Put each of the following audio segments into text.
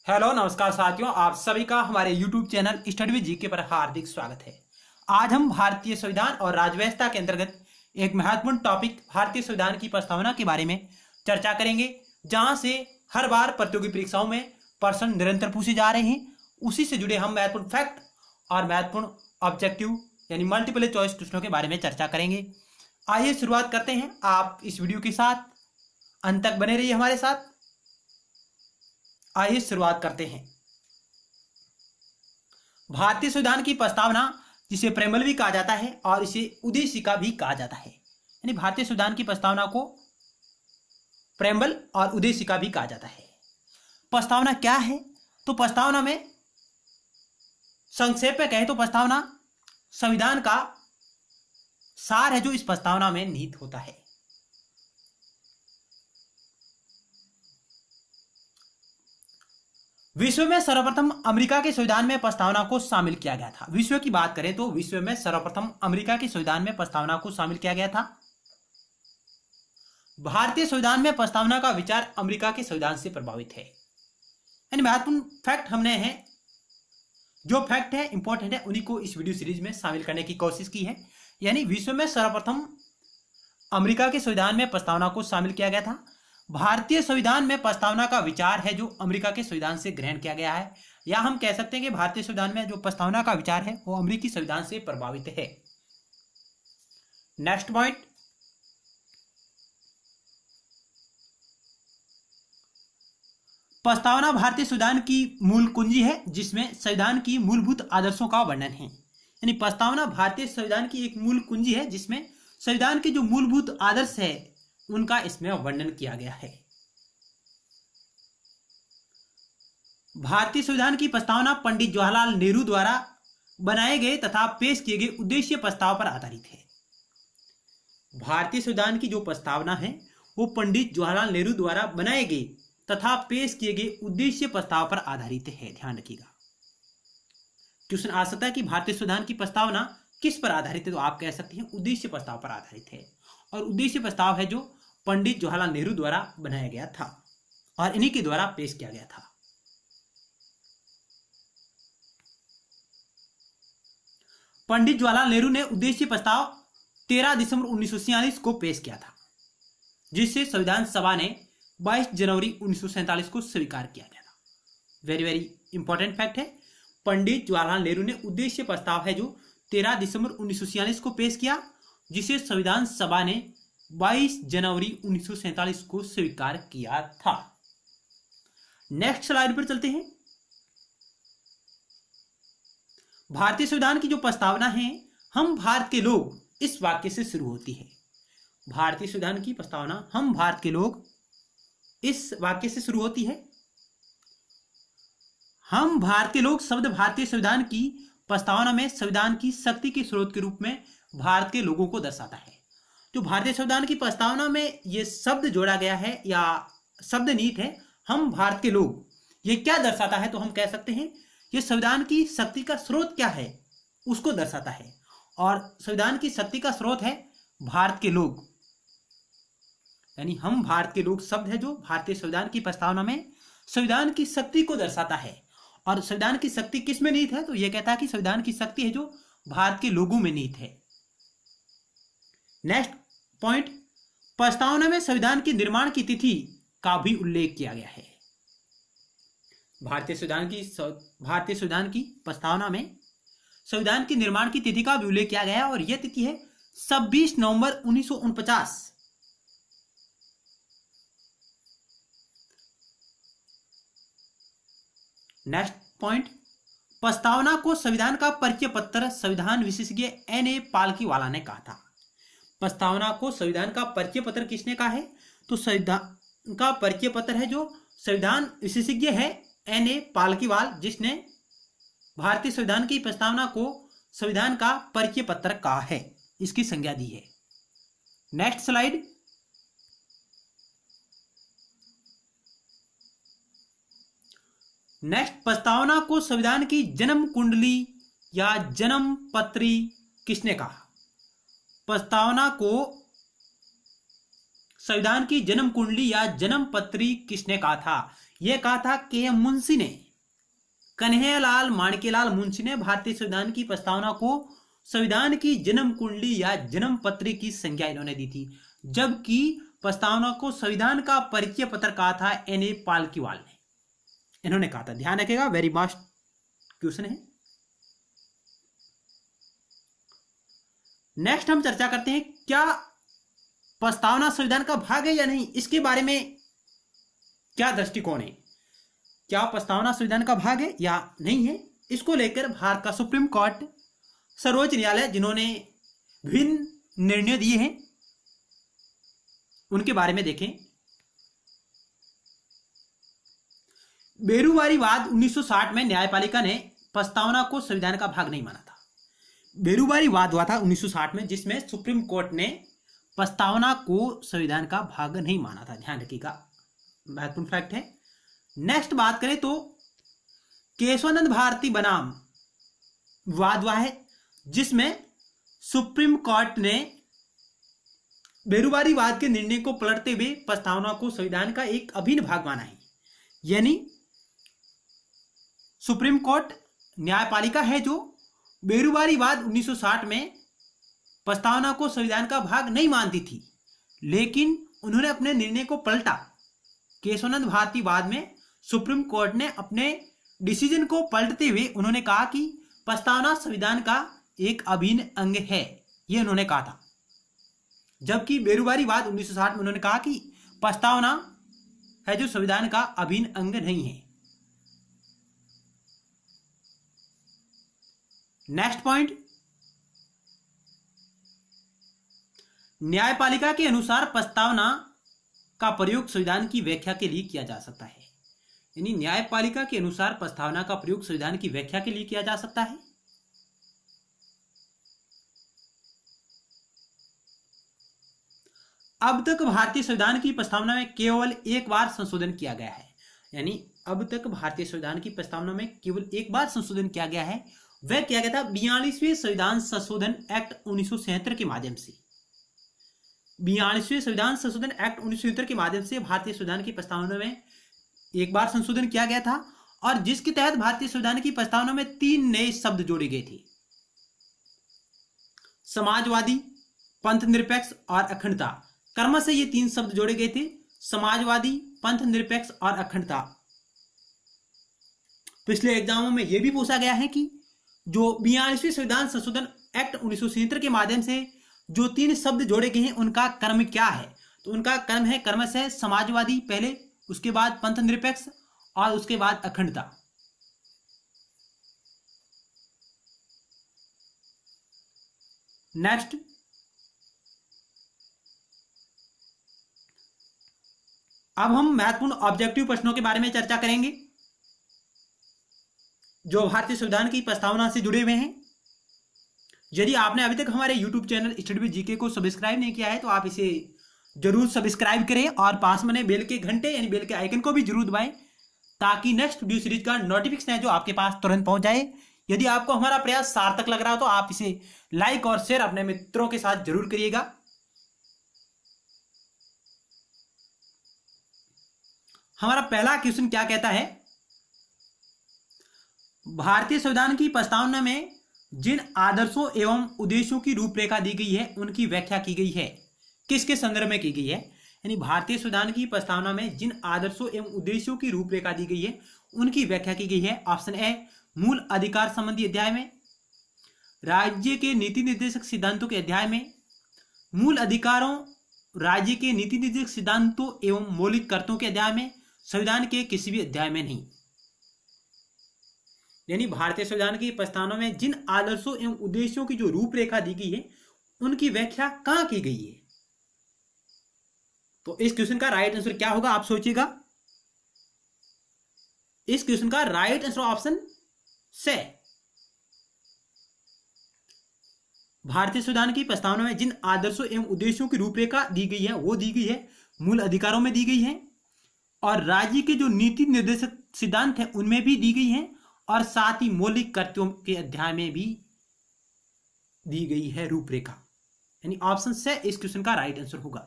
Hello नमस्कार साथियों, आप सभी का हमारे YouTube channel study with GK पर हार्दिक स्वागत है। आज हम भारतीय संविधान और राज्यव्यवस्था के अंतर्गत एक महत्वपूर्ण टॉपिक भारतीय संविधान की प्रस्तावना के बारे में चर्चा करेंगे, जहां से हर बार प्रतियोगी परीक्षाओं में प्रश्न निरंतर पूछे जा रहे हैं। उसी से जुड़े हम महत्वपूर्ण फैक्ट और महत्वपूर्ण ऑब्जेक्टिव यानी मल्टीपल चॉइस क्वेश्चनों के बारे में चर्चा करेंगे। आइए शुरुआत करते हैं। आप इस वीडियो के साथ अंत तक बने रहिए हमारे साथ। आइए शुरुआत करते हैं। भारतीय संविधान की प्रस्तावना, जिसे प्रेमल भी कहा जाता है और इसे उद्देशिका भी कहा जाता है, यानी भारतीय संविधान की प्रस्तावना को प्रेमल और उद्देशिका भी कहा जाता है। प्रस्तावना क्या है? तो प्रस्तावना में संक्षेप में कहें तो प्रस्तावना संविधान का सार है जो इस प्रस्तावना में निहित होता है। विश्व में सर्वप्रथम अमेरिका के संविधान में प्रस्तावना को शामिल किया गया था। विश्व की बात करें तो विश्व में सर्वप्रथम अमेरिका के संविधान में प्रस्तावना को शामिल किया गया था। भारतीय संविधान में प्रस्तावना का विचार अमेरिका के संविधान से प्रभावित है। यानी महत्वपूर्ण फैक्ट हमने हैं, जो फैक्ट है इंपॉर्टेंट है, उन्हीं को इस वीडियो सीरीज में शामिल करने की कोशिश की है। यानी विश्व में सर्वप्रथम अमेरिका के संविधान में प्रस्तावना को शामिल किया गया था। भारतीय संविधान में प्रस्तावना का विचार है जो अमेरिका के संविधान से ग्रहण किया गया है, या हम कह सकते हैं कि भारतीय संविधान में जो प्रस्तावना का विचार है वो अमेरिकी संविधान से प्रभावित है। नेक्स्ट पॉइंट, प्रस्तावना भारतीय संविधान की मूल कुंजी है, जिसमें संविधान की मूलभूत आदर्शों का वर्णन है। यानी प्रस्तावना भारतीय संविधान की एक मूल कुंजी है, जिसमें संविधान के जो मूलभूत आदर्श है उनका इसमें वर्णन किया गया है। भारतीय संविधान की प्रस्तावना पंडित जवाहरलाल नेहरू द्वारा बनाए गए तथा पेश किए गए उद्देश्य प्रस्ताव पर आधारित है। भारतीय संविधान की जो प्रस्तावना है वो पंडित जवाहरलाल नेहरू द्वारा बनाए गए तथा पेश किए गए उद्देश्य प्रस्ताव पर आधारित है। ध्यान रखिएगा, क्वेश्चन आ सकता है कि भारतीय संविधान की प्रस्तावना किस पर आधारित है, तो आप कह सकते हैं उद्देश्य प्रस्ताव पर आधारित है। और उद्देश्य प्रस्ताव है जो पंडित जवाहरलाल नेहरू द्वारा बनाया गया था और इन्हीं के द्वारा पेश किया गया था। पंडित जवाहरलाल नेहरू ने उद्देश्य प्रस्ताव 13 दिसंबर 1946 को पेश किया था, जिससे संविधान सभा ने 22 जनवरी 1947 को स्वीकार किया गया था। वेरी वेरी इंपॉर्टेंट फैक्ट है। पंडित जवाहरलाल नेहरू ने उद्देश्य प्रस्ताव है जो 13 दिसंबर 1946 को पेश किया, जिसे संविधान सभा ने 22 जनवरी 1947 को स्वीकार किया था। नेक्स्ट स्लाइड पर चलते हैं। भारतीय संविधान की जो प्रस्तावना है, हम भारत के लोग, इस वाक्य से शुरू होती है। भारतीय संविधान की प्रस्तावना हम भारत के लोग, इस वाक्य से शुरू होती है। हम भारत के लोग शब्द भारतीय संविधान की प्रस्तावना में संविधान की शक्ति के स्रोत के रूप में भारत के लोगों को दर्शाता है। जो भारतीय संविधान की प्रस्तावना में ये शब्द जोड़ा गया है या शब्द नीति है, हम भारत के लोग, ये क्या दर्शाता है? तो हम कह सकते हैं ये संविधान की शक्ति का स्रोत क्या है उसको दर्शाता है। और संविधान की शक्ति का स्रोत है भारत के लोग। यानी हम भारत के लोग शब्द है जो भारतीय संविधान की प्रस्तावना में संविधान की शक्ति को दर्शाता है। और संविधान की शक्ति किस में निहित है? तो यह कहता है कि संविधान की शक्ति है जो भारत के लोगों में निहित है। नेक्स्ट पॉइंट, प्रस्तावना में संविधान के निर्माण की तिथि का भी उल्लेख किया गया है। भारतीय संविधान की प्रस्तावना में संविधान के निर्माण की तिथि का भी उल्लेख किया गया है, और यह तिथि है 26 नवंबर 1949। नेक्स्ट पॉइंट, प्रस्तावना को संविधान का परिचय पत्र संविधान विशेषज्ञ N.A. पालकीवाला ने कहा था। प्रस्तावना को संविधान का परिचय पत्र किसने कहा है? तो संविधान का परिचय पत्र है जो संविधान विशेषज्ञ है N.A. पालकीवाल, जिसने भारतीय संविधान की प्रस्तावना को संविधान का परिचय पत्र कहा है, इसकी संज्ञा दी है। नेक्स्ट स्लाइड, नेक्स्ट, प्रस्तावना को संविधान की जन्म कुंडली या जन्म पत्री किसने कहा? प्रस्तावना को संविधान की जन्म कुंडली या जन्म पत्री किसने कहा था? यह कहा था के मुंशी ने, कन्हैयालाल माणिक्यलाल मुंशी ने भारतीय संविधान की प्रस्तावना को संविधान की जन्म कुंडली या जन्म पत्र की संज्ञा इन्होंने दी थी, जबकि प्रस्तावना को संविधान का परिचय पत्र कहा था एन.ए. पालकीवाल ने, इन्होंने कहा था। ध्यान रखिएगा, वेरी मस्ट क्वेश्चन है। नेक्स्ट हम चर्चा करते हैं, क्या प्रस्तावना संविधान का भाग है या नहीं, इसके बारे में क्या दृष्टिकोण है। क्या प्रस्तावना संविधान का भाग है या नहीं है, इसको लेकर भारत का सुप्रीम कोर्ट, सर्वोच्च न्यायालय, जिन्होंने विभिन्न निर्णय दिए हैं, उनके बारे में देखें। बेरुवारीवाद 1960 में न्यायपालिका ने प्रस्तावना को संविधान का भाग नहीं माना था। बेरुवारीवाद हुआ था 1960 में, जिसमें सुप्रीम कोर्ट ने प्रस्तावना को संविधान का भाग नहीं माना था। ध्यान रखिएगा, महत्वपूर्ण फैक्ट है। नेक्स्ट बात करें तो केशवानंद भारती बनाम विवाद हुआ है, जिसमें सुप्रीम कोर्ट ने बेरुवारीवाद के निर्णय को पलटते हुए प्रस्तावना को संविधान का एक अभिन्न भाग माना है। यानी सुप्रीम कोर्ट न्यायपालिका है जो बेरुवारीवाद 1960 में प्रस्तावना को संविधान का भाग नहीं मानती थी, लेकिन उन्होंने अपने निर्णय को पलटा। केशवानंद भारती वाद में सुप्रीम कोर्ट ने अपने डिसीजन को पलटते हुए उन्होंने कहा कि प्रस्तावना संविधान का एक अभिन्न अंग है, यह उन्होंने कहा था। जबकि बेरुवारीवाद 1960 में उन्होंने कहा कि प्रस्तावना है जो संविधान का अभिन्न अंग नहीं है। नेक्स्ट पॉइंट, न्यायपालिका के अनुसार प्रस्तावना का प्रयोग संविधान की व्याख्या के लिए किया जा सकता है। यानी न्यायपालिका के अनुसार प्रस्तावना का प्रयोग संविधान की व्याख्या के लिए किया जा सकता है। अब तक भारतीय संविधान की प्रस्तावना में केवल एक बार संशोधन किया गया है। यानी अब तक भारतीय संविधान की प्रस्तावना में केवल एक बार संशोधन किया गया है, वह किया गया था 42वें संविधान संशोधन एक्ट 1977 के माध्यम से। 42वें संविधान संशोधन एक्ट 1977 के माध्यम से भारतीय संविधान की प्रस्तावना में एक बार संशोधन किया गया था, और जिसके तहत भारतीय संविधान की प्रस्तावना में 3 नए शब्द जोड़े गए थे: समाजवादी, पंथनिरपेक्ष और अखंडता। क्रम से ये 3 शब्द जोड़े गए थे: समाजवादी, पंथनिरपेक्ष और अखंडता। पिछले एग्जामों में यह भी पूछा गया है कि जो 42वें संविधान संशोधन एक्ट 1977 के माध्यम से जो 3 शब्द जोड़े गए हैं उनका क्रम क्या है। तो उनका क्रम है क्रमशः समाजवादी पहले, उसके बाद पंथनिरपेक्ष और उसके बाद अखंडता। नेक्स्ट, अब हम महत्वपूर्ण ऑब्जेक्टिव प्रश्नों के बारे में चर्चा करेंगे जो भारतीय संविधान की प्रस्तावना से जुड़े हुए हैं। यदि आपने अभी तक हमारे YouTube channel study with GK को सब्सक्राइब नहीं किया है तो आप इसे जरूर सब्सक्राइब करें और पास में बेल के घंटे यानी बेल के आइकन को भी जरूर दबाएं, ताकि नेक्स्ट वीडियो सीरीज का नोटिफिकेशन है जो आपके पास तुरंत पहुंच जाए। यदि आपको हमारा प्रयास सार्थक लग रहा हो तो आप इसे लाइक और शेयर अपने मित्रों के साथ जरूर करिएगा। हमारा पहला क्वेश्चन क्या कहता है, भारतीय संविधान की प्रस्तावना में जिन आदर्शों एवं उद्देश्यों की रूपरेखा दी गई है उनकी व्याख्या की गई है, किसके संदर्भ में की गई है। यानी भारतीय संविधान की प्रस्तावना में जिन आदर्शों एवं उद्देश्यों की रूपरेखा दी गई है उनकी व्याख्या की गई है। ऑप्शन ए, मूल अधिकार संबंधी अध्याय में, राज्य के नीति निर्देशक सिद्धांतों के अध्याय में, मूल अधिकारों, राज्य के नीति निर्देशक सिद्धांतों एवं मौलिक कर्तव्यों के अध्याय में, संविधान के किसी भी अध्याय में नहीं। यानी भारतीय संविधान की प्रस्तावना में जिन आदर्शों एवं उद्देश्यों की जो रूपरेखा दी गई है उनकी व्याख्या कहां की गई है। तो इस क्वेश्चन का राइट आंसर क्या होगा, आप सोचिएगा। इस क्वेश्चन का राइट आंसर ऑप्शन से, भारतीय संविधान की प्रस्तावना में जिन आदर्शों एवं उद्देश्यों की रूपरेखा दी गई है वो दी गई है मूल अधिकारों में दी गई है, और राज्य के जो नीति निर्देशक सिद्धांत है उनमें भी दी गई है, और साथ ही मौलिक कर्तव्यों के अध्याय में भी दी गई है रूपरेखा। यानी ऑप्शन से इस क्वेश्चन का राइट आंसर होगा।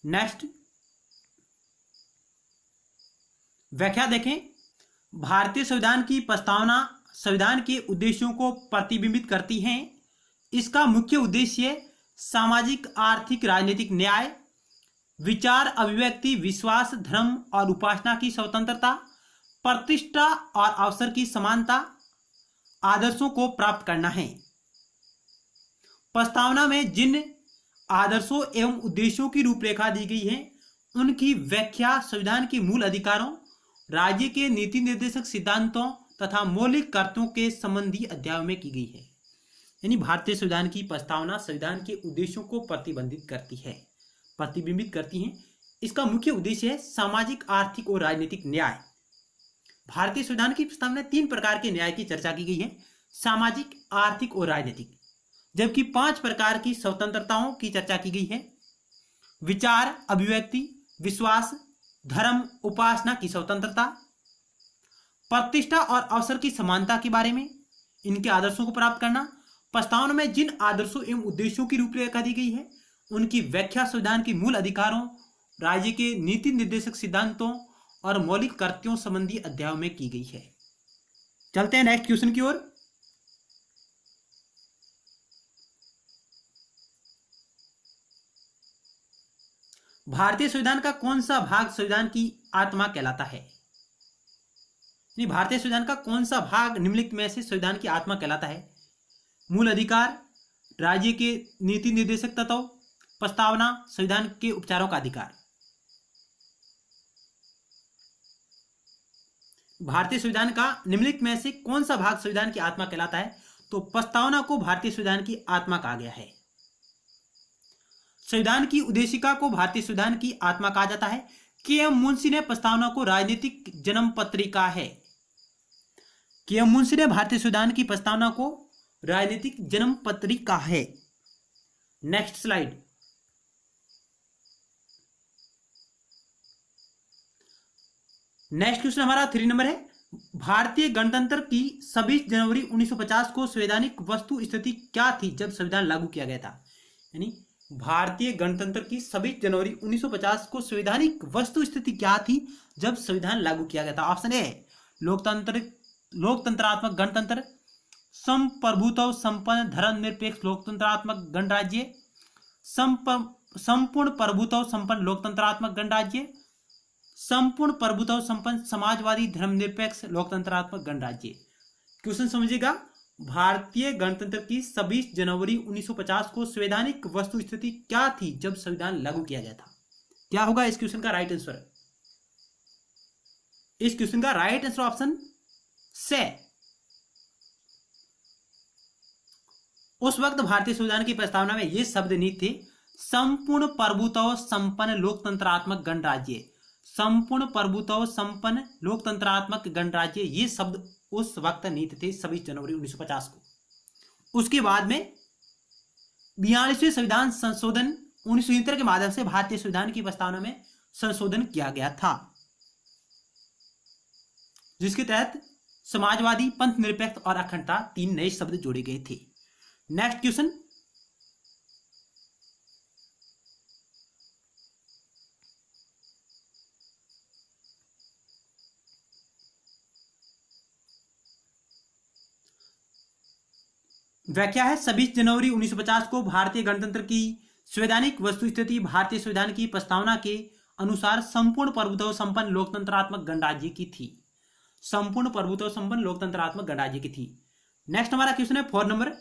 नेक्स्ट व्याख्या देखें। भारतीय संविधान की प्रस्तावना संविधान के उद्देश्यों को प्रतिबिंबित करती हैं। इसका मुख्य उद्देश्य सामाजिक, आर्थिक, राजनीतिक न्याय, विचार अभिव्यक्ति, विश्वास, धर्म और उपासना की स्वतंत्रता, प्रतिष्ठा और अवसर की समानता आदर्शों को प्राप्त करना है। प्रस्तावना में जिन आदर्शों एवं उद्देश्यों की रूपरेखा दी गई है उनकी व्याख्या संविधान के मूल अधिकारों, राज्य के नीति निर्देशक सिद्धांतों तथा मौलिक कर्तव्यों के संबंधी अध्यायों में की गई है। यानी भारतीय संविधान की प्रस्तावना संविधान के उद्देश्यों को प्रतिबिंबित करती है। इसका मुख्य उद्देश्य है सामाजिक, आर्थिक और राजनीतिक न्याय। भारतीय संविधान की प्रस्तावना में 3 प्रकार के न्याय की चर्चा की गई है, सामाजिक, आर्थिक और राजनीतिक, जबकि 5 प्रकार की स्वतंत्रताओं की चर्चा की गई है, विचार अभिव्यक्ति, विश्वास, धर्म, उपासना की स्वतंत्रता, प्रतिष्ठा और अवसर की समानता के बारे में, इनके आदर्शों को प्राप्त करना। प्रस्तावना में जिन आदर्शों एवं उद्देश्यों की रूपरेखा दी गई है उनकी व्याख्या संविधान के मूल अधिकारों, राज्य के नीति निर्देशक सिद्धांतों और मौलिक कर्तव्यों संबंधी अध्यायों में की गई है। चलते हैं नेक्स्ट क्वेश्चन की ओर। भारतीय संविधान का कौन सा भाग संविधान की आत्मा कहलाता है? भारतीय संविधान का कौन सा भाग निम्नलिखित में से संविधान की आत्मा कहलाता है? मूल अधिकार, राज्य के नीति निर्देशक तत्व, प्रस्तावना, संविधान के उपचारों का अधिकार। भारतीय संविधान का निम्नलिखित में से कौन सा भाग संविधान की आत्मा कहलाता है? तो प्रस्तावना को भारतीय संविधान की आत्मा कहा गया है। संविधान की उद्देशिका को भारतीय संविधान की आत्मा कहा जाता है। के.एम. मुंशी ने प्रस्तावना को राजनीतिक जन्म पत्रिका है। के.एम. मुंशी ने भारतीय संविधान की प्रस्तावना को राजनीतिक जन्म पत्रिका है। Next slide. नेक्स्ट क्वेश्चन हमारा 3 नंबर है। भारतीय गणतंत्र की 26 जनवरी 1950 को संवैधानिक वस्तु स्थिति क्या थी जब संविधान लागू किया गया था? यानी भारतीय गणतंत्र की 26 जनवरी 1950 को संवैधानिक वस्तु स्थिति क्या थी जब संविधान लागू किया गया था? ऑप्शन ए लोकतंत्रात्मक गणतंत्र, संप्रभुत्व संपन्न धर्मनिरपेक्ष लोकतंत्रात्मक गणराज्य, संपूर्ण प्रभुत्व संपन्न लोकतंत्रात्मक गणराज्य, संपूर्ण प्रभुत्व संपन्न समाजवादी धर्मनिरपेक्ष लोकतंत्रात्मक गणराज्य। क्वेश्चन समझिएगा। भारतीय गणतंत्र की 26 जनवरी 1950 को संवैधानिक वस्तु स्थिति क्या थी जब संविधान लागू किया गया था? क्या होगा इस क्वेश्चन का राइट आंसर? इस क्वेश्चन का राइट आंसर ऑप्शन से। उस वक्त भारतीय संविधान की प्रस्तावना में ये शब्द नहीं थे, संपूर्ण प्रभुत्व संपन्न लोकतंत्रात्मक गणराज्य। संपूर्ण प्रभुत्व संपन्न लोकतंत्रात्मक गणराज्य, ये शब्द उस वक्त नीति थे 26 जनवरी 1950 को। उसके बाद में 42वें संविधान संशोधन 1970 के माध्यम से भारतीय संविधान की प्रस्तावना में संशोधन किया गया था, जिसके तहत समाजवादी, पंथ निरपेक्ष और अखंडता 3 नए शब्द जोड़े गए थे। Next question. व्याख्या है 26 जनवरी 1950 को भारतीय गणतंत्र की संवैधानिक वस्तु स्थिति भारतीय संविधान की प्रस्तावना के अनुसार संपूर्ण प्रभुत्व संपन्न लोकतंत्रात्मक गणराज्य की थी। संपूर्ण प्रभुत्व संपन्न लोकतंत्रात्मक गणराज्य की थी। नेक्स्ट हमारा क्वेश्चन है 4 नंबर।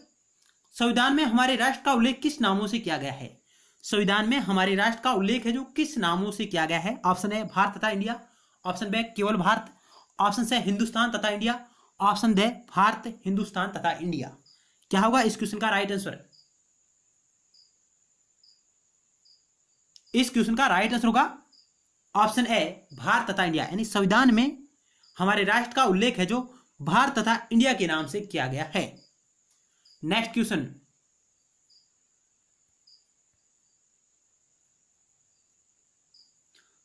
संविधान में हमारे राष्ट्र का उल्लेख किस नामों से किया गया है? संविधान में हमारे राष्ट्र का उल्लेख है जो किस नामों से किया गया है? ऑप्शन ए भारत तथा इंडिया, ऑप्शन बी केवल भारत, ऑप्शन सी हिंदुस्तान तथा India, option D Bharat, Hindustan तथा इंडिया। क्या होगा इस क्वेश्चन का राइट आंसर? इस क्वेश्चन का राइट आंसर होगा ऑप्शन ए भारत तथा इंडिया। यानी संविधान में हमारे राष्ट्र का उल्लेख है जो भारत तथा इंडिया के नाम से किया गया है। Next question.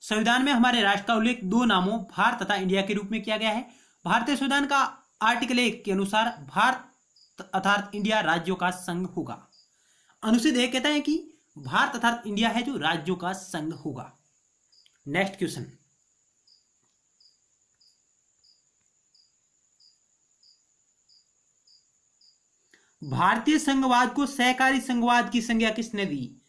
संविधान में हमारे राष्ट्र का उल्लेख 2 नामों भारत तथा इंडिया के रूप में किया गया है। भारतीय संविधान का आर्टिकल 1 के अनुसार भारत अर्थात इंडिया राज्यों का संघ होगा। अनुच्छेद 1 कहता है कि भारत अर्थात इंडिया है जो राज्यों का संघ होगा। नेक्स्ट क्वेश्चन, भारतीय संघवाद को सहकारी संघवाद की संज्ञा किसने दी?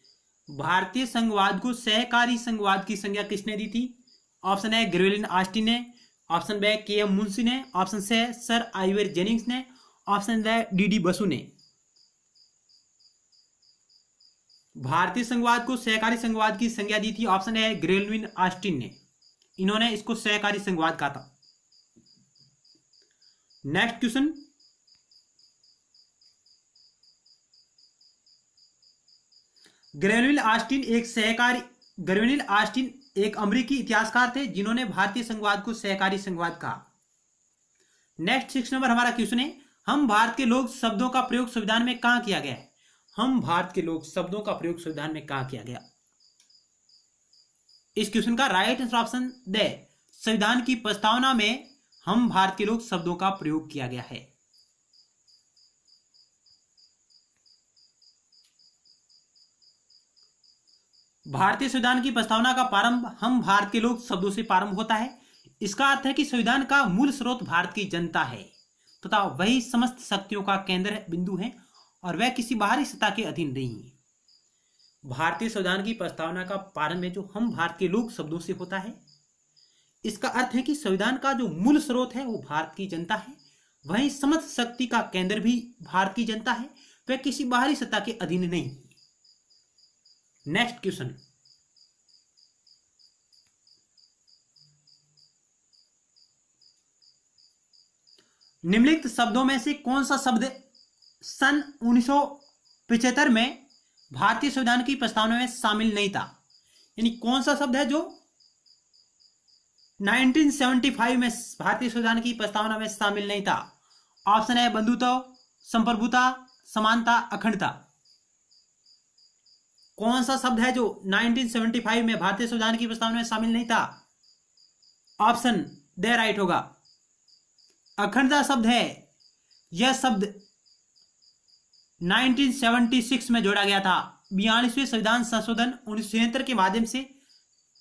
भारतीय संघवाद को सहकारी संघवाद की संज्ञा किसने दी थी? ऑप्शन है ग्रेवेलिन ऑस्टिन ने, ऑप्शन बी के.एम. मुंशी ने, option C sir Ivor Jennings ने, ऑप्शन डी डी बसु ने। भारतीय संघवाद को सहकारी संघवाद की संज्ञा दी थी, ऑप्शन है ग्रेवेलिन ऑस्टिन ने। इन्होंने इसको सहकारी संघवाद कहा था। नेक्स्ट क्वेश्चन, ग्रेवेलिन ऑस्टिन एक अमेरिकी इतिहासकार थे जिन्होंने भारतीय संघवाद को सहकारी संघवाद कहा। नेक्स्ट 6 नंबर हमारा क्वेश्चन है, हम भारत के लोग शब्दों का प्रयोग संविधान में कहां किया गया है? हम भारत के लोग शब्दों का प्रयोग संविधान में कहां किया गया? इस क्वेश्चन का राइट आंसर ऑप्शन दे, संविधान की प्रस्तावना में हम भारत के लोग शब्दों का प्रयोग किया गया है। भारतीय संविधान की प्रस्तावना का प्रारंभ हम भारत के लोग शब्दों से प्रारंभ होता है। इसका अर्थ है कि संविधान का मूल स्रोत भारत की जनता है तथा वही समस्त शक्तियों का केंद्र बिंदु है और वह किसी बाहरी सत्ता के अधीन नहीं है। भारतीय संविधान की प्रस्तावना का प्रारंभ है जो हम भारत के लोग शब्दों से होता है। इसका अर्थ है कि संविधान का जो मूल स्रोत है वो भारत की जनता है, वही समस्त शक्ति का केंद्र भी भारत की जनता है, वह किसी बाहरी सत्ता के अधीन नहीं। नेक्स्ट क्वेश्चन, निम्नलिखित शब्दों में से कौन सा शब्द सन 1975 में भारतीय संविधान की प्रस्तावना में शामिल नहीं था? यानी कौन सा शब्द है जो 1975 में भारतीय संविधान की प्रस्तावना में शामिल नहीं था? ऑप्शन है बंधुत्व, संप्रभुता, समानता, अखंडता। कौन सा शब्द है जो 1975 में भारतीय संविधान की प्रस्तावना में शामिल नहीं था? ऑप्शन दे राइट होगा, अखंडता शब्द है। यह शब्द 1976 में जोड़ा गया था। 42वें संविधान संशोधन 1973 के माध्यम से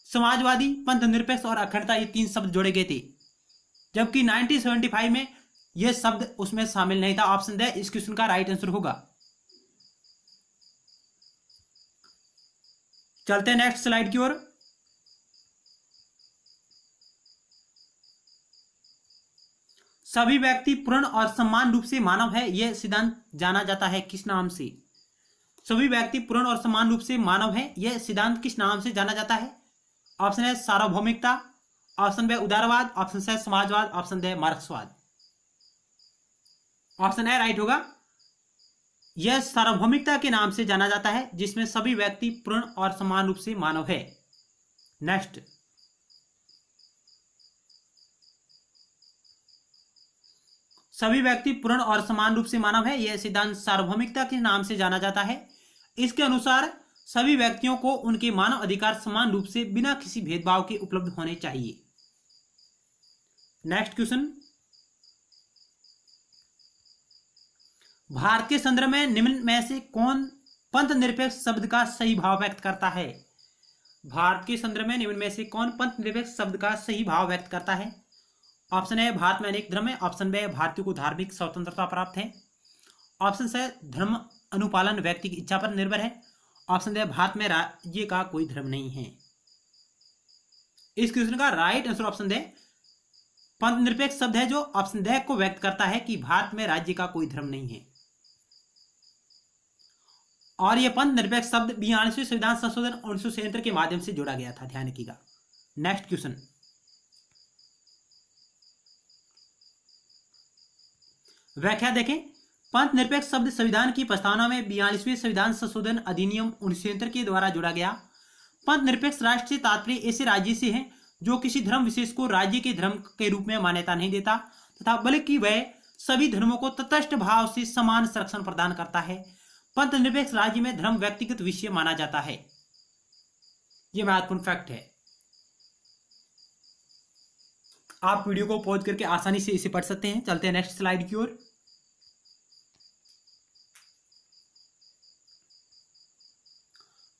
समाजवादी, पंथ निरपेक्ष और अखंडता ये 3 शब्द जोड़े गए थे, जबकि 1975 में यह शब्द उसमें शामिल नहीं था। ऑप्शन दे इस क्वेश्चन का राइट आंसर होगा। चलते हैं नेक्स्ट स्लाइड की ओर। सभी व्यक्ति पूर्ण और समान रूप से मानव है, यह सिद्धांत जाना जाता है किस नाम से? सभी व्यक्ति पूर्ण और समान रूप से मानव है, यह सिद्धांत किस नाम से जाना जाता है? ऑप्शन है सार्वभौमिकता, ऑप्शन बी उदारवाद, ऑप्शन सी समाजवाद, ऑप्शन डी मार्क्सवाद। ऑप्शन ए राइट होगा। यह सार्वभौमिकता के नाम से जाना जाता है, जिसमें सभी व्यक्ति पूर्ण और समान रूप से मानव है। नेक्स्ट, सभी व्यक्ति पूर्ण और समान रूप से मानव है, यह सिद्धांत सार्वभौमिकता के नाम से जाना जाता है। इसके अनुसार सभी व्यक्तियों को उनके मानव अधिकार समान रूप से बिना किसी भेदभाव के उपलब्ध होने चाहिए। नेक्स्ट क्वेश्चन, भारत के संदर्भ में निम्न में से कौन पंथ निरपेक्ष शब्द का सही भाव व्यक्त करता है? भारत के संदर्भ में निम्न में से कौन पंथ निरपेक्ष शब्द का सही भाव व्यक्त करता है? ऑप्शन है भारत में अनेक धर्म है, ऑप्शन बी भारतीयों को धार्मिक स्वतंत्रता प्राप्त है, ऑप्शन सी धर्म अनुपालन व्यक्ति की इच्छा पर निर्भर है, ऑप्शन डी भारत में राज्य का कोई धर्म नहीं है। इस क्वेश्चन का राइट आंसर ऑप्शन डी पंथ निरपेक्ष शब्द है, जो ऑप्शन डी को व्यक्त करता है कि भारत में राज्य का कोई धर्म नहीं है। और यह पंथ निरपेक्ष शब्द 42वें संविधान संशोधन 1973 के माध्यम से जोड़ा गया था, ध्यान रखिएगा। नेक्स्ट क्वेश्चन, व्याख्या देखें। पंथ निरपेक्ष शब्द संविधान की प्रस्तावना में 42वें संविधान संशोधन अधिनियम 1973 के द्वारा जोड़ा गया। पंथ निरपेक्ष राष्ट्र से तात्पर्य ऐसे राज्य से है जो किसी धर्म विशेष को राज्य के धर्म के रूप में मान्यता नहीं देता तथा बल्कि वह सभी धर्मों को तटस्थ भाव से समान संरक्षण प्रदान करता है। पंथ निरपेक्ष राज्य में धर्म व्यक्तिगत विषय माना जाता है। यह महत्वपूर्ण फैक्ट है। आप वीडियो को पॉज करके आसानी से इसे पढ़ सकते हैं। चलते हैं नेक्स्ट स्लाइड की ओर।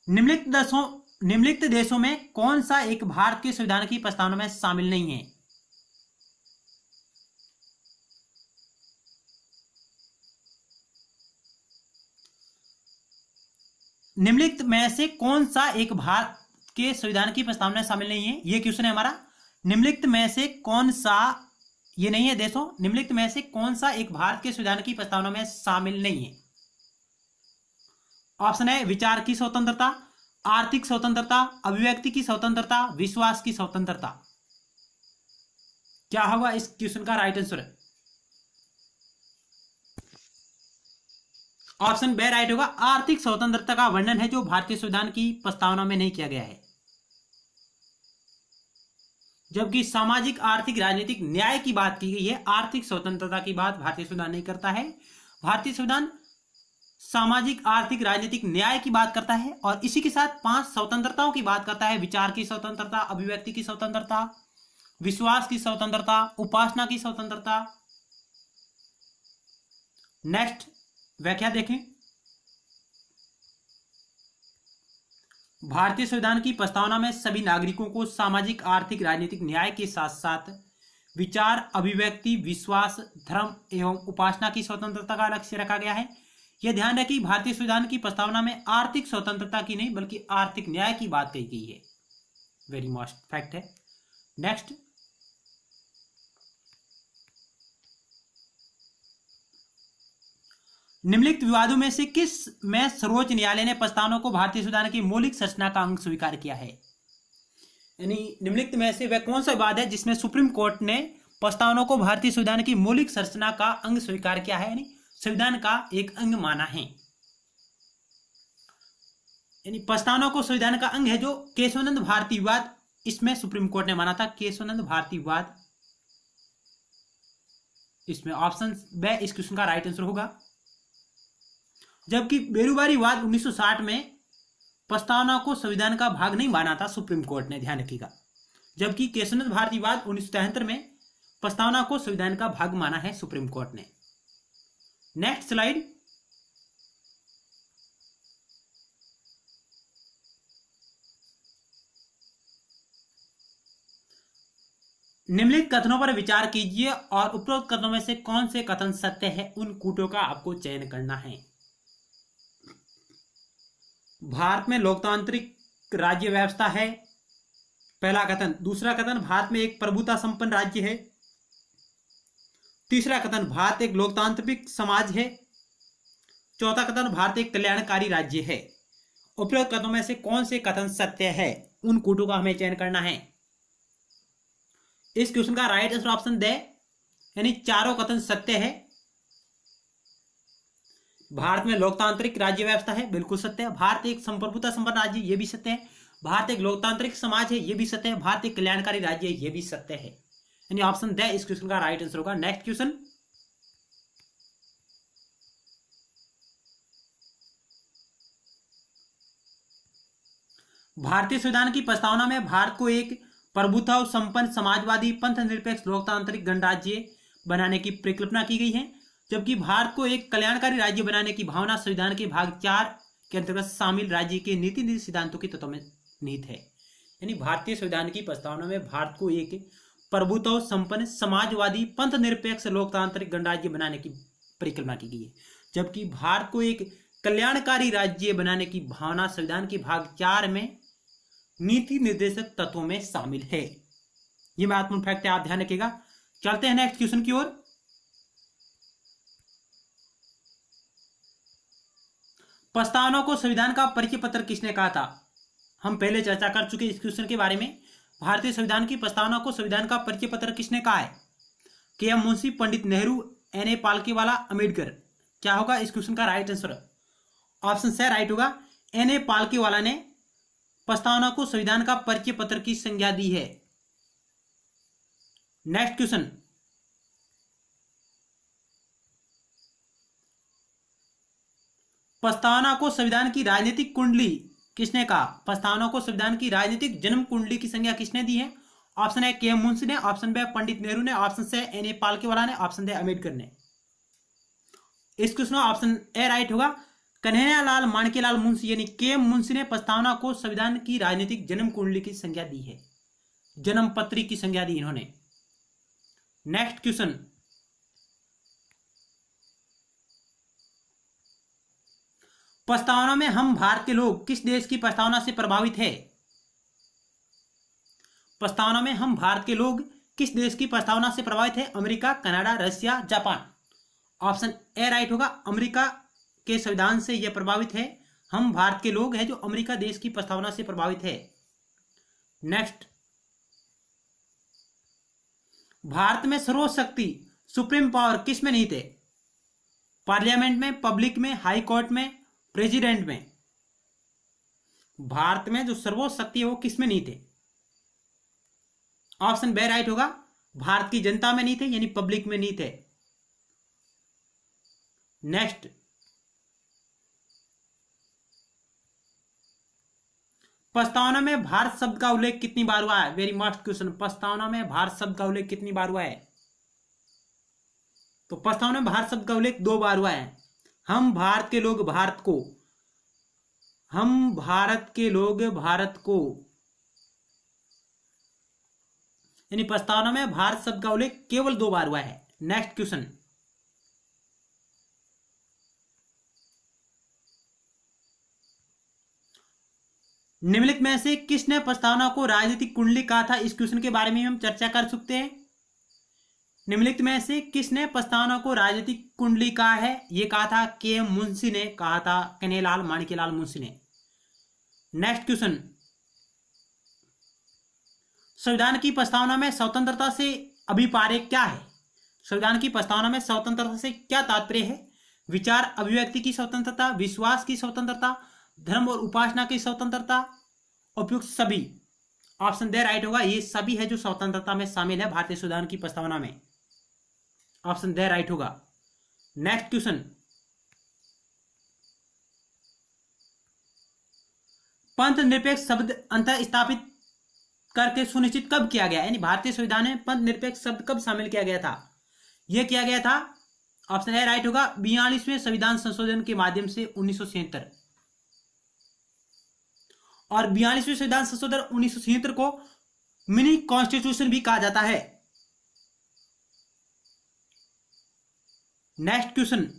निम्नलिखित देशों में कौन सा एक भारत के संविधान की प्रस्तावना में शामिल नहीं है? निम्नलिखित में से कौन सा एक भारत के संविधान की प्रस्तावना में शामिल नहीं है? ये क्वेश्चन है हमारा। निम्नलिखित में से कौन सा, ये नहीं है देशों, निम्नलिखित में से कौन सा एक भारत के संविधान की प्रस्तावना में शामिल नहीं है? ऑप्शन है विचार की स्वतंत्रता, आर्थिक स्वतंत्रता, अभिव्यक्ति की स्वतंत्रता, विश्वास की स्वतंत्रता। क्या होगा इस क्वेश्चन का right answer? Option B right होगा। आर्थिक स्वतंत्रता का वर्णन है जो भारतीय संविधान की प्रस्तावना में नहीं किया गया है, जबकि सामाजिक आर्थिक राजनीतिक न्याय की बात की गई है। आर्थिक स्वतंत्रता की बात भारतीय संविधान नहीं करता है। भारतीय संविधान सामाजिक आर्थिक राजनीतिक न्याय की बात करता है और इसी के साथ 5 स्वतंत्रताओं की बात करता है। विचार की स्वतंत्रता, अभिव्यक्ति की स्वतंत्रता, विश्वास की स्वतंत्रता, उपासना की स्वतंत्रता। नेक्स्ट व्याख्या देखें। भारतीय संविधान की प्रस्तावना में सभी नागरिकों को सामाजिक आर्थिक राजनीतिक न्याय के साथ साथ विचार, अभिव्यक्ति, विश्वास, धर्म एवं उपासना की स्वतंत्रता का लक्ष्य रखा गया है। यह ध्यान रखें, भारतीय संविधान की प्रस्तावना में आर्थिक स्वतंत्रता की नहीं बल्कि आर्थिक न्याय की बात कही गई है। वेरी मोस्ट फैक्ट है। नेक्स्ट, निम्नलिखित विवादों में से किस में सर्वोच्च न्यायालय ने प्रस्तावना को भारतीय संविधान की मौलिक संरचना का अंग स्वीकार किया है? यानी निम्नलिखित में से वह कौन सा विवाद है जिसमें सुप्रीम कोर्ट ने प्रस्तावना को भारतीय संविधान की मौलिक संरचना का अंग स्वीकार किया है, यानी संविधान का एक अंग माना है। यानी प्रस्तावना को संविधान का अंग है जो केशवानंद भारती विवाद, इसमें सुप्रीम कोर्ट ने माना था केशवानंद भारती विवाद। इसमें ऑप्शन बी इस क्वेश्चन का राइट आंसर होगा। जबकि बेरुवारी विवाद 1960 में प्रस्तावना को संविधान का भाग नहीं माना था सुप्रीम कोर्ट ने, ध्यान रखिएगा। जबकि केशवानंद भारती विवाद 1973 में प्रस्तावना को संविधान का भाग माना है सुप्रीम कोर्ट ने। Next slide. निम्नलिखित कथनों पर विचार कीजिए और उपरोक्त कथनों में से कौन से कथन सत्य है, उन कूटों का आपको चयन करना है। भारत में लोकतांत्रिक राज्य व्यवस्था है, पहला कथन। दूसरा कथन, भारत में एक प्रभुता संपन्न राज्य है। तीसरा कथन, भारत एक लोकतांत्रिक समाज है। चौथा कथन, भारत एक कल्याणकारी राज्य है। उपरोक्त कथनों में से कौन से कथन सत्य है, उन कूटों का हमें चयन करना है। इस क्वेश्चन का राइट आंसर ऑप्शन दे, यानी चारों कथन सत्य है। भारत में लोकतांत्रिक राज्य व्यवस्था है, बिल्कुल सत्य है। भारत एक संप्रभुता संपन्न राज्य, ये भी सत्य है। भारत एक लोकतांत्रिक समाज है, ये भी सत्य है। भारत एक कल्याणकारी राज्य है, ये भी सत्य है। यानी ऑप्शन दे इस क्वेश्चन का राइट आंसर होगा। Next question. भारतीय संविधान की प्रस्तावना में भारत को एक प्रभुत्व संपन्न समाजवादी पंथ निरपेक्ष लोकतांत्रिक गणराज्य बनाने की परिकल्पना की गई है, जबकि भारत को एक कल्याणकारी राज्य बनाने की भावना संविधान के भाग 4 के अंतर्गत शामिल राज्य के नीति सिद्धांतों के तत्वों में निहित है। यानी भारतीय संविधान की प्रस्तावना में भारत को एक प्रभुत्व संपन्न समाजवादी पंथ निरपेक्ष लोकतांत्रिक गणराज्य बनाने की परिकल्पना की गई है, जबकि भारत को एक कल्याणकारी राज्य बनाने की भावना संविधान के भाग 4 में नीति निर्देशक तत्वों में शामिल है। ये महत्वपूर्ण फैक्ट है, आप ध्यान रखिएगा। चलते हैं नेक्स्ट क्वेश्चन की ओर। प्रस्तावना को संविधान का परिचय पत्र किसने कहा था? हम पहले चर्चा कर चुके इस क्वेश्चन के बारे में। भारतीय संविधान की प्रस्तावना को संविधान का परिचय पत्र किसने कहा है? के.एम. मुंशी, पंडित नेहरू, एन.ए. पालकीवाला, अम्बेडकर। क्या होगा इस क्वेश्चन का right answer? Option C right होगा। एन.ए. पालकीवाला ने प्रस्तावना को संविधान का परिचय पत्र की संज्ञा दी है। Next question. प्रस्तावना को संविधान की राजनीतिक कुंडली किसने कहा? प्रस्तावना को संविधान की राजनीतिक जन्म कुंडली की संज्ञा किसने दी है? Option A KM. मुंशी ने, ऑप्शन बी पंडित नेहरू ने, ऑप्शन सी एन.ए. पालकीवाला ने, ऑप्शन डी अम्बेडकर ने। इस क्वेश्चन ऑप्शन ए राइट होगा। कन्हैयालाल माणिक्यलाल मुंशी यानी के मुंशी ने प्रस्तावना को संविधान की राजनीतिक जन्म कुंडली की संज्ञा दी है, जन्म पत्री की संज्ञा दी इन्होंने। नेक्स्ट क्वेश्चन, प्रस्तावना में हम भारत के लोग किस देश की प्रस्तावना से प्रभावित है? प्रस्तावना में हम भारत के लोग किस देश की प्रस्तावना से प्रभावित है? America, Canada, Russia, Japan. Option A right होगा, अमेरिका के संविधान से यह प्रभावित है। हम भारत के लोग हैं जो अमेरिका देश की प्रस्तावना से प्रभावित है। नेक्स्ट, भारत में सर्वोच्च शक्ति सुप्रीम पावर किस में निहित है? पार्लियामेंट में, पब्लिक में, हाई कोर्ट में, प्रेसिडेंट में। भारत में जो सर्वोच्च शक्ति है वो किस में निहित है? ऑप्शन बी राइट होगा, भारत की जनता में निहित है यानी पब्लिक में निहित है। नेक्स्ट, प्रस्तावना में भारत शब्द का उल्लेख कितनी बार हुआ है? वेरी मस्ट क्वेश्चन, प्रस्तावना में भारत शब्द का उल्लेख कितनी बार हुआ है? तो प्रस्तावना में भारत शब्द का उल्लेख 2 बार हुआ है। हम भारत के लोग भारत को, हम भारत के लोग भारत को, यानी प्रस्तावना में भारत शब्द का उल्लेख केवल 2 बार हुआ है। नेक्स्ट क्वेश्चन, निम्नलिखित में से किसने प्रस्तावना को राजनीतिक कुंडली कहा था? इस क्वेश्चन के बारे में हम चर्चा कर सकते हैं। निम्नलिखित में से किसने प्रस्तावना को राजनीतिक कुंडली कहा है? यह कहा था के मुंशी ने कहा था, कन्हैयालाल माणिक्यलाल मुंशी ने। नेक्स्ट क्वेश्चन, संविधान की प्रस्तावना में स्वतंत्रता से अभिप्राय क्या है? संविधान की प्रस्तावना में स्वतंत्रता से क्या तात्पर्य है? विचार अभिव्यक्ति की स्वतंत्रता, विश्वास की स्वतंत्रता, धर्म और उपासना की स्वतंत्रता, उपयुक्त सभी। ऑप्शन दे राइट होगा, ये सभी है जो स्वतंत्रता में शामिल है भारतीय संविधान की प्रस्तावना में। ऑप्शन दे राइट होगा। नेक्स्ट क्वेश्चन, पंथ निरपेक्ष शब्द अंतर स्थापित करके सुनिश्चित कब किया गया? यानी भारतीय संविधान में पंथ निरपेक्ष शब्द कब शामिल किया गया था? यह किया गया था, ऑप्शन ए राइट होगा, 42वें संविधान संशोधन के माध्यम से 1977। और 42वें संविधान संशोधन 1977 को मिनी कॉन्स्टिट्यूशन भी कहा जाता है। नेक्स्ट क्वेश्चन,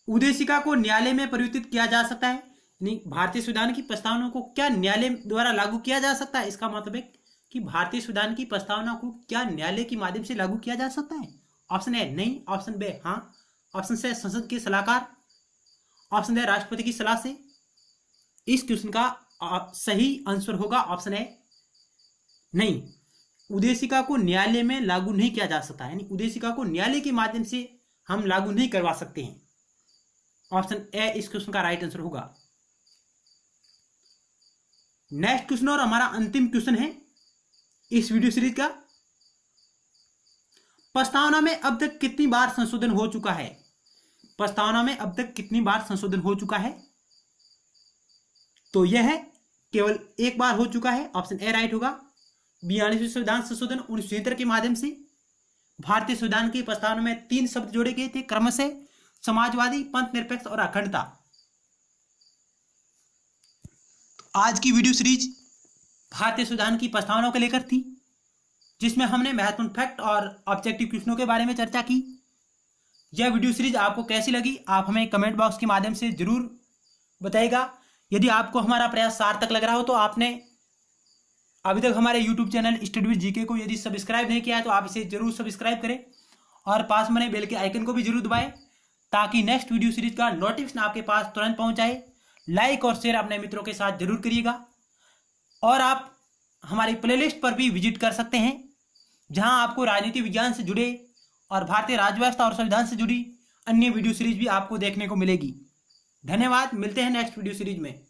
उद्देशिका को न्यायालय में परिवर्तित किया जा सकता है? नहीं, भारतीय संविधान की प्रस्तावना को क्या न्यायालय द्वारा लागू किया जा सकता है? इसका मतलब है कि भारतीय संविधान की प्रस्तावना को क्या न्यायालय के माध्यम से लागू किया जा सकता है? ऑप्शन ए नहीं, ऑप्शन बी हाँ, ऑप्शन सी संसद के सलाहकार, ऑप्शन डी राष्ट्रपति की सलाह से। इस क्वेश्चन का सही आंसर होगा ऑप्शन ए नहीं, उद्देशिका को न्यायालय में लागू नहीं किया जा सकता, यानी उद्देशिका को न्यायालय के माध्यम से हम लागू नहीं करवा सकते हैं। ऑप्शन ए इस क्वेश्चन का राइट आंसर होगा। नेक्स्ट क्वेश्चन और हमारा अंतिम क्वेश्चन है इस वीडियो सीरीज का, प्रस्तावना में अब तक कितनी बार संशोधन हो चुका है? प्रस्तावना में अब तक कितनी बार संशोधन हो चुका है? तो यह है केवल 1 बार हो चुका है। ऑप्शन ए राइट होगा, 42वें संविधान संशोधन 1973 के माध्यम से भारतीय संविधान की प्रस्तावना में 3 शब्द जोड़े गए थे, क्रमशः समाजवादी, पंथ निरपेक्ष और अखंडता। आज की वीडियो सीरीज भारतीय संविधान की प्रस्तावना को लेकर थी, जिसमें हमने महत्वपूर्ण फैक्ट और ऑब्जेक्टिव क्वेश्चनों के बारे में चर्चा की। यह वीडियो सीरीज आपको कैसी लगी आप हमें कमेंट बॉक्स के माध्यम से जरूर बताइएगा। यदि आपको हमारा प्रयास सार्थक लग रहा हो तो आपने अभी तक हमारे YouTube channel study with GK को यदि सब्सक्राइब नहीं किया है तो आप इसे जरूर सब्सक्राइब करें और पास में बेल के आइकन को भी जरूर दबाएं, ताकि नेक्स्ट वीडियो सीरीज का नोटिफिकेशन आपके पास तुरंत पहुंच जाए। लाइक और शेयर अपने मित्रों के साथ जरूर करिएगा और आप हमारी प्लेलिस्ट पर भी विजिट कर सकते हैं, जहां आपको राजनीति विज्ञान से जुड़े और भारतीय राज्य व्यवस्था और संविधान से जुड़ी अन्य वीडियो सीरीज भी आपको देखने को मिलेगी। धन्यवाद, मिलते हैं नेक्स्ट वीडियो सीरीज में।